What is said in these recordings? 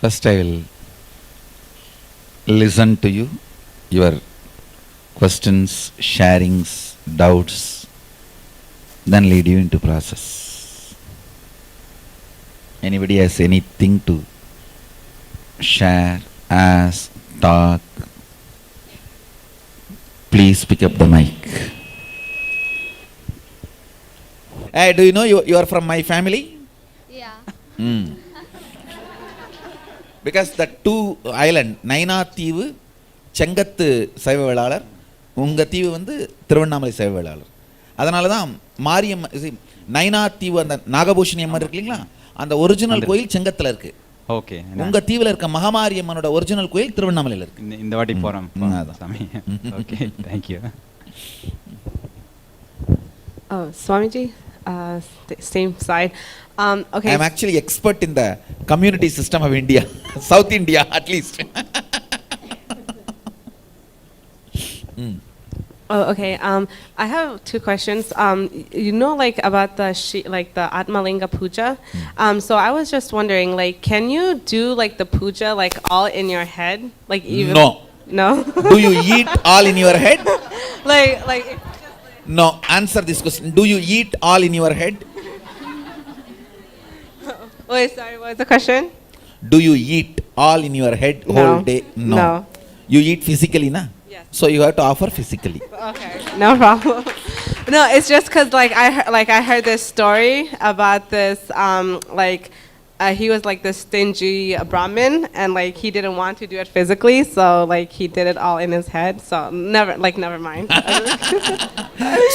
First, I will listen to you, your questions, sharings, doubts, then lead you into process. Anybody has anything to share, ask, talk, please pick up the mic. Hey, do you know you are from my family? Yeah. Because the two island, நைனா தீவு செங்கத்து சைவ வேளாளர், உங்கள் தீவு வந்து திருவண்ணாமலை சைவ வேளாளர். அதனால தான் மாரியம்மன் நைனா தீவு அந்த நாகபூஷணி அம்மன் இருக்கு இல்லைங்களா, அந்த ஒரிஜினல் கோயில் செங்கத்தில் இருக்கு. ஓகே. உங்கள் தீவில் இருக்க மகாமாரியம்மனோட ஒரிஜினல் கோயில் திருவண்ணாமலையில் இருக்கு. இந்த வாட்டி போகிறோம். சாமி. Okay, thank you. Oh, Swamiji, same side. Okay. I am actually expert in the community system of India, South India at least. Oh, okay. I have two questions. You know, like about the the Atmalinga puja. So I was just wondering, like, can you do like the puja like all in your head, like even? No. No. Do you eat all in your head? like. No. Answer this question. Do you eat all in your head? Wait, sorry. What was the question? Do you eat all in your head whole day? No. You eat physically, na? Yes. So you have to offer physically. Okay, no problem. No, it's just because I heard this story about this he was like this stingy Brahmin, and like he didn't want to do it physically, so like he did it all in his head. So never mind.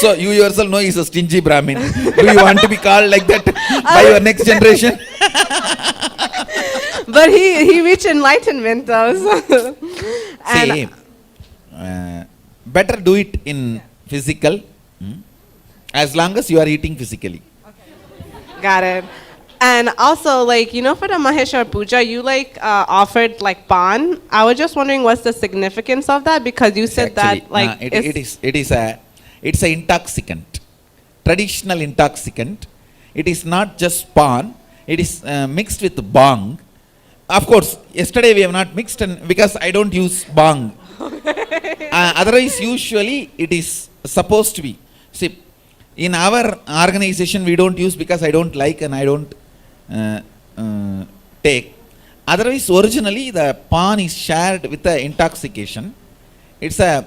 So you yourself know he's a stingy Brahmin. Do you want to be called like that by your next generation? But he reached enlightenment though. So. See, better do it in physical, as long as you are eating physically. Got it. And also, like, you know, for the Maheshwar Puja, you like offered like pan. I was just wondering what's the significance of that, because you said Actually, that like it's a intoxicant, traditional intoxicant. It is not just pan. It is mixed with bang. Of course, yesterday we have not mixed, and because I don't use bang. Otherwise, usually it is supposed to be. See, in our organization we don't use because I don't like and I don't take. Otherwise, originally the pan is shared with the intoxication. It's an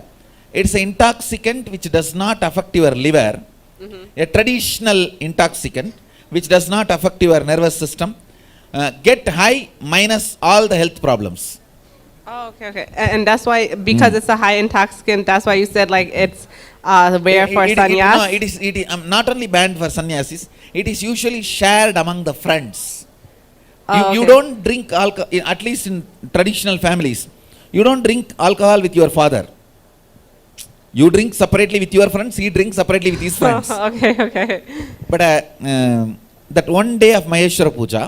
intoxicant which does not affect your liver. A traditional intoxicant which does not affect your nervous system. Get high minus all the health problems. Oh, okay. And that's why, because it's a high intoxicant, that's why you said like it's rare for sannyas? No, it is not only banned for sannyasis, it is usually shared among the friends. You don't drink alcohol, at least in traditional families, you don't drink alcohol with your father. You drink separately with your friends, he drinks separately with his friends. Okay. But that one day of Maheshwara Puja,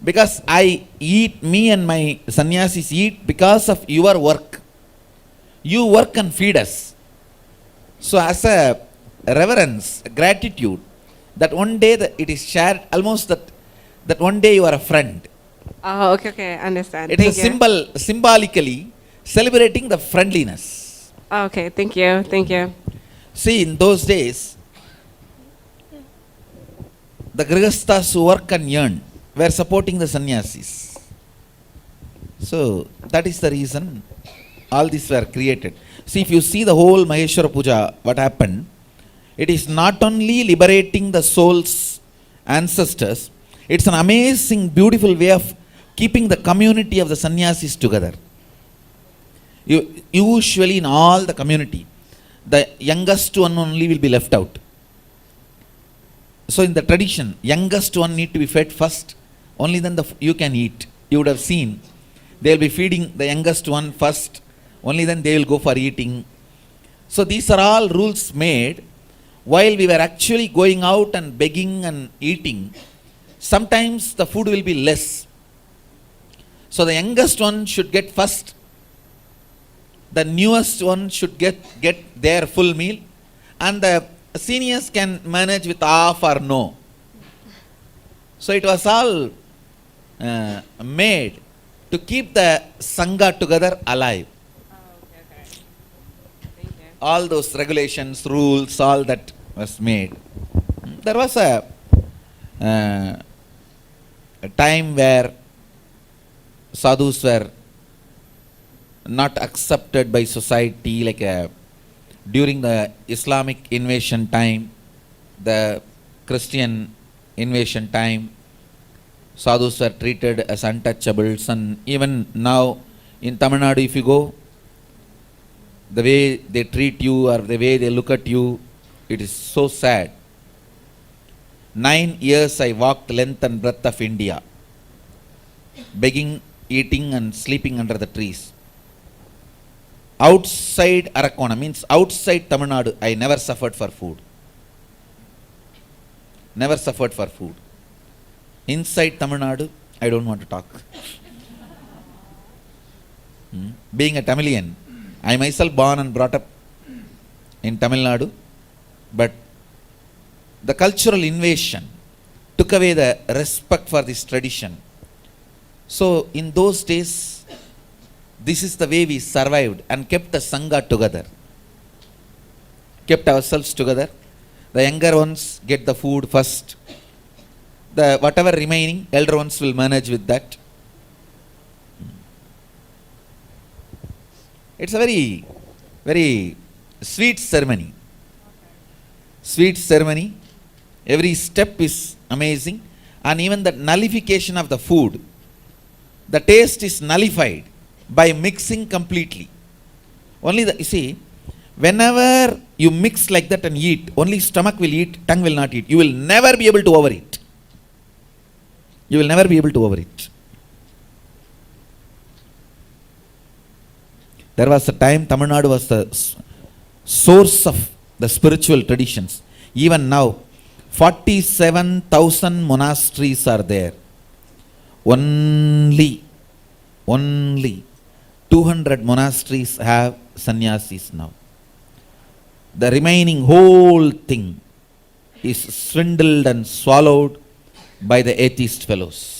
because me and my sannyasis eat because of your work. You work and feed us. So as a reverence, gratitude, that one day that it is shared, almost that one day you are a friend. Oh, okay, understand. It's thank a symbol, symbolically celebrating the friendliness. Okay, thank you. See, in those days, the grihasthas who work and earn were supporting the sannyasis. So that is the reason all these were created. See, if you see the whole Maheshwara Puja, what happened, it is not only liberating the soul's ancestors, it's an amazing, beautiful way of keeping the community of the sannyasis together. Usually in all the community, the youngest one only will be left out. So in the tradition, youngest one need to be fed first, only then you can eat. You would have seen, they will be feeding the youngest one first, only then they will go for eating. So these are all rules made while we were actually going out and begging and eating. Sometimes the food will be less. So the youngest one should get first, the newest one should get their full meal, and the seniors can manage with half or no. So it was all made to keep the Sangha together alive. Thank you. All those regulations, rules, all that was made. There was a time where sadhus were not accepted by society, like during the Islamic invasion time, the Christian invasion time, sadhus were treated as untouchables, and even now in Tamil Nadu, if you go, the way they treat you or the way they look at you, it is so sad. 9 years I walked length and breadth of India, begging, eating and sleeping under the trees. Outside Arakkona, means outside Tamil Nadu, I never suffered for food. Never suffered for food. Inside Tamil Nadu, I don't want to talk. Being a Tamilian, I myself born and brought up in Tamil Nadu, but the cultural invasion took away the respect for this tradition. So in those days, this is the way we survived and kept the Sangha together. Kept ourselves together. The younger ones get the food first. The whatever remaining, elder ones will manage with that. It's a very, very sweet ceremony. Sweet ceremony. Every step is amazing. And even the nullification of the food, the taste is nullified by mixing completely. Only the, you see, whenever you mix like that and eat, only stomach will eat, tongue will not eat. You will never be able to overeat. You will never be able to overeat. There was a time Tamil Nadu was the source of the spiritual traditions. Even now, 47,000 monasteries are there. Only 200 monasteries have sannyasis now. The remaining whole thing is swindled and swallowed by the atheist fellows.